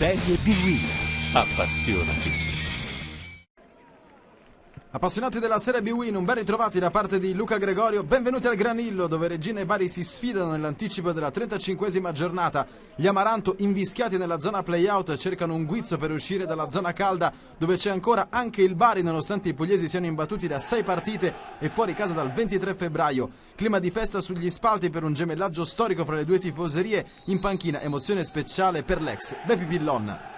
Serie B-Win. Appassionati. Appassionati della Serie B-Win, un ben ritrovati da parte di Luca Gregorio. Benvenuti al Granillo, dove Reggina e Bari si sfidano nell'anticipo della 35esima giornata. Gli Amaranto, invischiati nella zona play-out, cercano un guizzo per uscire dalla zona calda, dove c'è ancora anche il Bari, nonostante i pugliesi siano imbattuti da 6 partite e fuori casa dal 23 febbraio. Clima di festa sugli spalti per un gemellaggio storico fra le due tifoserie. In panchina, emozione speciale per l'ex Bepi Pillon.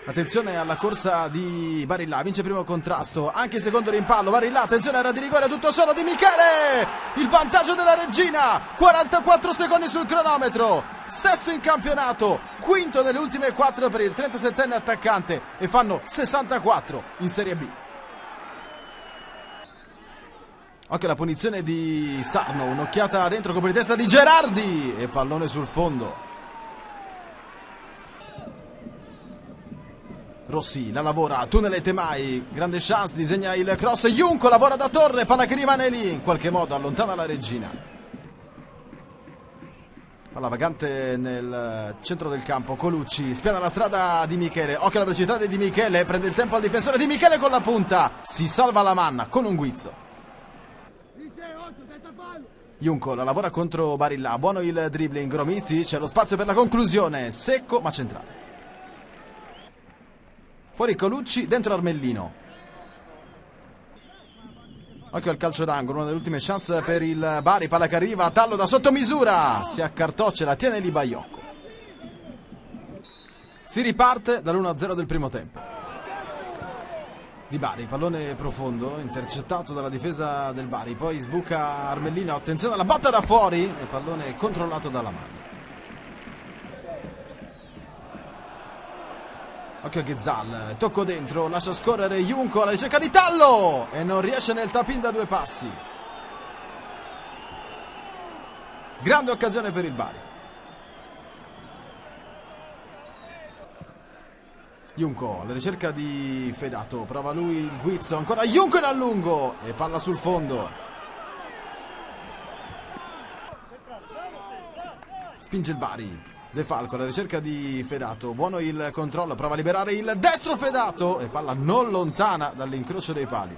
Attenzione alla corsa di Barilla, vince primo contrasto, anche il secondo rimpallo. Barilla, attenzione, era di rigore, tutto solo Di Michele, il vantaggio della Reggina, 44 secondi sul cronometro, sesto in campionato, quinto nelle ultime 4 per il 37enne attaccante, e fanno 64 in Serie B. Occhio alla punizione di Sarno, un'occhiata dentro, colpo di testa di Gerardi e pallone sul fondo. Rossi la lavora, tunnel e Temai, grande chance, disegna il cross, Junco lavora da torre, palla che rimane lì, in qualche modo allontana la Reggina. Palla vagante nel centro del campo, Colucci spiana la strada di Michele, occhio alla velocità di Michele, prende il tempo al difensore Di Michele con la punta, si salva la manna con un guizzo. Junco la lavora contro Barilla, buono il dribbling, Gromizzi, c'è lo spazio per la conclusione, secco ma centrale. Fuori Colucci, dentro Armellino. Occhio al calcio d'angolo, una delle ultime chance per il Bari, palla che arriva, Tallo da sotto misura, si accartoccia, la tiene lì Baiocco. Si riparte dall'1-0 del primo tempo. Di Bari, pallone profondo, intercettato dalla difesa del Bari, poi sbuca Armellino, attenzione alla botta da fuori, e pallone controllato dalla Manna. Occhio a Ghezzal, tocco dentro, lascia scorrere Junco alla ricerca di Tallo e non riesce nel tap-in da 2 passi. Grande occasione per il Bari. Junco alla ricerca di Fedato, prova lui il guizzo, ancora Junco in allungo e palla sul fondo. Spinge il Bari. De Falco alla ricerca di Fedato, buono il controllo, prova a liberare il destro Fedato e palla non lontana dall'incrocio dei pali.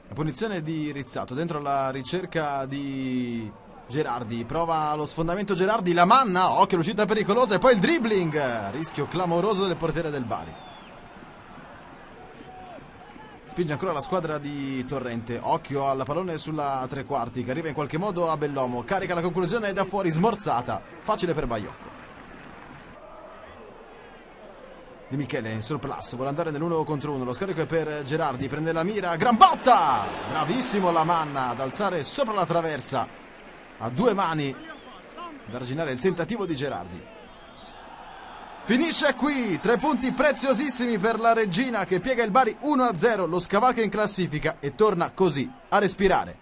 La punizione di Rizzato, dentro la ricerca di Gerardi, prova lo sfondamento Gerardi, la manna, occhio l'uscita pericolosa e poi il dribbling, rischio clamoroso del portiere del Bari. Spinge ancora la squadra di Torrente, occhio al pallone sulla tre quarti che arriva in qualche modo a Bellomo, carica la conclusione da fuori, smorzata, facile per Baiocco. Di Michele in surplus, vuole andare nell'1 contro 1, lo scarico è per Gerardi, prende la mira, gran botta! Bravissimo la Manna ad alzare sopra la traversa, a 2 mani, ad arginare il tentativo di Gerardi. Finisce qui, 3 punti preziosissimi per la Reggina che piega il Bari 1-0, lo scavalca in classifica e torna così a respirare.